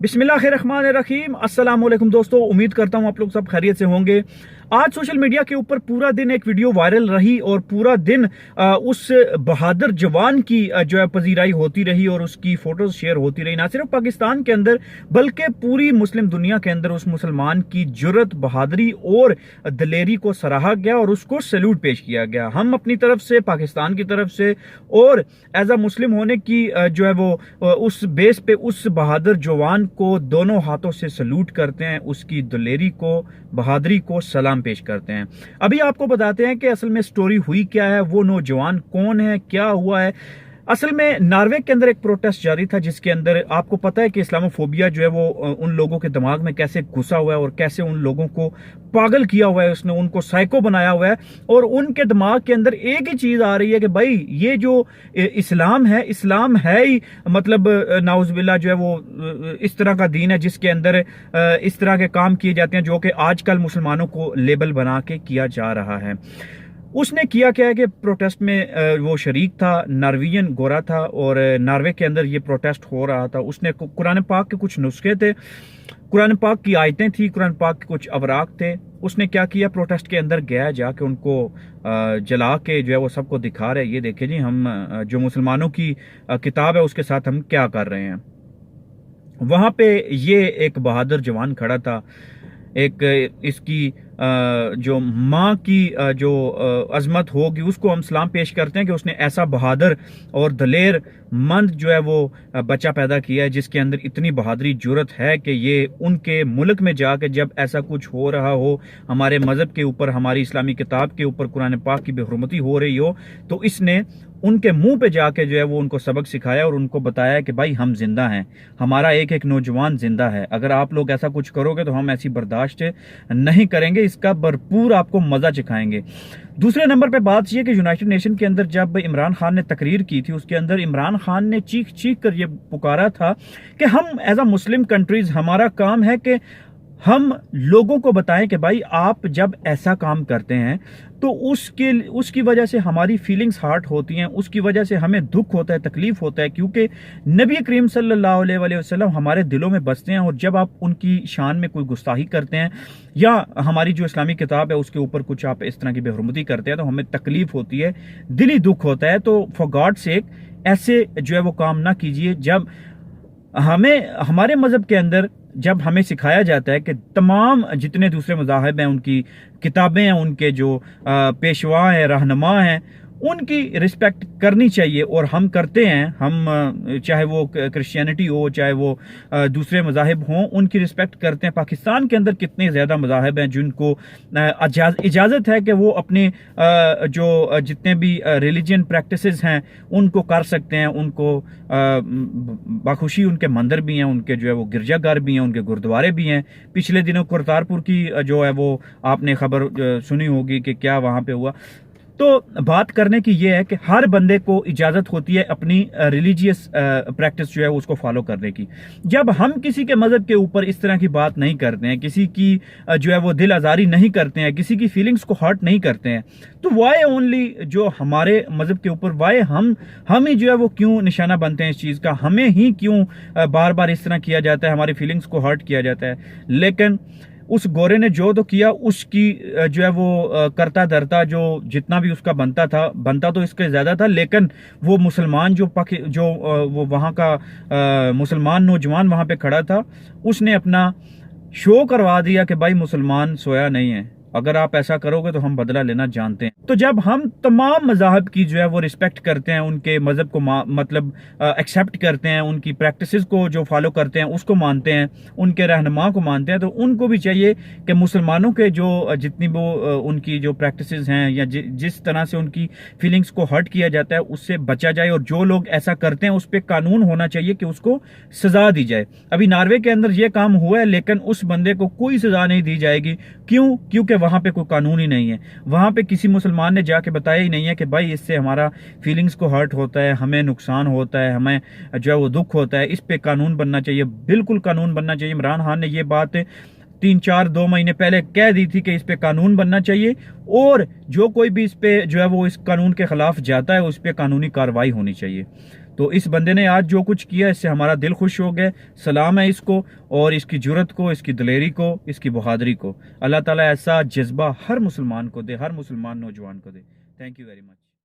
बिस्मिल्लाहिर्रहमानिर्रहीम। अस्सलाम वालेकुम दोस्तों, उम्मीद करता हूँ आप लोग सब खैरियत से होंगे। आज सोशल मीडिया के ऊपर पूरा दिन एक वीडियो वायरल रही और पूरा दिन उस बहादुर जवान की जो है पजीराई होती रही और उसकी फोटोज शेयर होती रही। ना सिर्फ पाकिस्तान के अंदर बल्कि पूरी मुस्लिम दुनिया के अंदर उस मुसलमान की जुर्रत, बहादुरी और दलेरी को सराहा गया और उसको सैल्यूट पेश किया गया। हम अपनी तरफ से, पाकिस्तान की तरफ से और एज अ मुस्लिम होने की जो है वो उस बेस पे उस बहादुर जवान को दोनों हाथों से सैल्यूट करते हैं, उसकी दलेरी को, बहादुरी को सलाम पेश करते हैं। अभी आपको बताते हैं कि असल में स्टोरी हुई क्या है, वो नौजवान कौन है, क्या हुआ है। असल में नॉर्वे के अंदर एक प्रोटेस्ट जारी था जिसके अंदर आपको पता है कि इस्लामोफोबिया जो है वो उन लोगों के दिमाग में कैसे घुसा हुआ है और कैसे उन लोगों को पागल किया हुआ है, उसने उनको साइको बनाया हुआ है। और उनके दिमाग के अंदर एक ही चीज आ रही है कि भाई ये जो इस्लाम है ही मतलब नाउजुबिल्लाह जो है वो इस तरह का दीन है जिसके अंदर इस तरह के काम किए जाते हैं जो कि आजकल मुसलमानों को लेबल बना के किया जा रहा है। उसने किया क्या है कि प्रोटेस्ट में वो शरीक था, नॉर्वेजियन गोरा था और नॉर्वे के अंदर ये प्रोटेस्ट हो रहा था। उसने कुरान पाक के कुछ नुस्खे थे, कुरान पाक की आयतें थी, कुरान पाक के कुछ अवराक थे। उसने क्या किया, प्रोटेस्ट के अंदर गया, जाके उनको जला के जो है वो सबको दिखा रहे, ये देखे जी हम जो मुसलमानों की किताब है उसके साथ हम क्या कर रहे हैं। वहां पे ये एक बहादुर जवान खड़ा था, एक इसकी जो माँ की जो अजमत होगी उसको हम सलाम पेश करते हैं कि उसने ऐसा बहादुर और दलेर मंद जो है वो बच्चा पैदा किया है जिसके अंदर इतनी बहादुरी जुर्रत है कि ये उनके मुल्क में जाकर जब ऐसा कुछ हो रहा हो, हमारे मजहब के ऊपर, हमारी इस्लामी किताब के ऊपर कुरान पाक की बेहुरमती हो रही हो, तो इसने उनके मुंह पे जाके जो है वो उनको सबक सिखाया और उनको बताया कि भाई हम जिंदा हैं, हमारा एक एक नौजवान जिंदा है, अगर आप लोग ऐसा कुछ करोगे तो हम ऐसी बर्दाश्त नहीं करेंगे, इसका भरपूर आपको मजा चखाएंगे। दूसरे नंबर पे बात यह कि यूनाइटेड नेशन के अंदर जब इमरान खान ने तकरीर की थी, उसके अंदर इमरान खान ने चीख चीख कर ये पुकारा था कि हम एज अ मुस्लिम कंट्रीज, हमारा काम है कि हम लोगों को बताएं कि भाई आप जब ऐसा काम करते हैं तो उसकी वजह से हमारी फीलिंग्स हर्ट होती हैं, उसकी वजह से हमें दुख होता है, तकलीफ होता है, क्योंकि नबी करीम सल्लल्लाहु अलैहि वसल्लम हमारे दिलों में बसते हैं। और जब आप उनकी शान में कोई गुस्ताखी करते हैं या हमारी जो इस्लामी किताब है उसके ऊपर कुछ आप इस तरह की बेहुरमती करते हैं तो हमें तकलीफ होती है, दिली दुख होता है। तो फॉर गॉड सेक ऐसे जो है वो काम ना कीजिए। जब हमारे मजहब के अंदर जब हमें सिखाया जाता है कि तमाम जितने दूसरे मज़ाहिब हैं, उनकी किताबें हैं, उनके जो पेशवा हैं, रहनुमा हैं, उनकी रिस्पेक्ट करनी चाहिए और हम करते हैं। हम चाहे वो क्रिश्चियनिटी हो, चाहे वो दूसरे मज़ाहिब हों, उनकी रिस्पेक्ट करते हैं। पाकिस्तान के अंदर कितने ज़्यादा मज़ाहिब हैं जिनको इजाज़त है कि वो अपने जो जितने भी रिलीजियन प्रैक्टिसेस हैं उनको कर सकते हैं, उनको बाखुशी उनके मंदिर भी हैं, उनके जो है वो गिरजाघर भी हैं, उनके गुरुद्वारे भी हैं। पिछले दिनों करतारपुर की जो है वो आपने खबर सुनी होगी कि क्या वहाँ पे हुआ। तो बात करने की ये है कि हर बंदे को इजाजत होती है अपनी रिलीजियस प्रैक्टिस जो है उसको फॉलो करने की। जब हम किसी के मजहब के ऊपर इस तरह की बात नहीं करते हैं, किसी की जो है वो दिल आजारी नहीं करते हैं, किसी की फीलिंग्स को हर्ट नहीं करते हैं, तो वाई ओनली जो हमारे मजहब के ऊपर वाई हम ही जो है वो क्यों निशाना बनते हैं इस चीज का, हमें ही क्यों बार बार इस तरह किया जाता है, हमारी फीलिंग्स को हर्ट किया जाता है। लेकिन उस गोरे ने जो तो किया, उसकी जो है वो करता धरता जो जितना भी उसका बनता तो इसके ज्यादा था। लेकिन वो मुसलमान जो वो वहां का मुसलमान नौजवान वहां पे खड़ा था, उसने अपना शो करवा दिया कि भाई मुसलमान सोया नहीं है, अगर आप ऐसा करोगे तो हम बदला लेना जानते हैं। तो जब हम तमाम मज़ाहब की जो है वो रिस्पेक्ट करते हैं, उनके मजहब को मतलब एक्सेप्ट करते हैं, उनकी प्रैक्टिसेस को जो फॉलो करते हैं उसको मानते हैं, उनके रहनुमा को मानते हैं, तो उनको भी चाहिए कि मुसलमानों के जो जितनी वो उनकी जो प्रैक्टिसेस हैं या जिस तरह से उनकी फीलिंग्स को हर्ट किया जाता है उससे बचा जाए। और जो लोग ऐसा करते हैं उस पर कानून होना चाहिए कि उसको सजा दी जाए। अभी नॉर्वे के अंदर ये काम हुआ है लेकिन उस बंदे को कोई सजा नहीं दी जाएगी। क्यों? क्योंकि वहां पे कोई कानून ही नहीं है। वहां पे किसी मुसलमान ने जाके बताया ही नहीं है कि भाई इससे हमारा फीलिंग्स को हर्ट होता है, हमें नुकसान होता है, हमें जो है वो दुख होता है, इस पे कानून बनना चाहिए, बिल्कुल कानून बनना चाहिए। इमरान खान ने ये बात 2 महीने पहले कह दी थी कि इस पे कानून बनना चाहिए और जो कोई भी इस पे जो है वो इस कानून के खिलाफ जाता है उस पे कानूनी कार्रवाई होनी चाहिए। تو اس بندے نے آج جو کچھ کیا اس سے ہمارا دل خوش ہو گیا. سلام ہے اس کو اور اس کی جرت کو, اس کی دلیری کو, اس کی بہادری کو. اللہ تعالیٰ ایسا جذبہ ہر مسلمان کو دے, ہر مسلمان نوجوان کو دے. Thank you very much.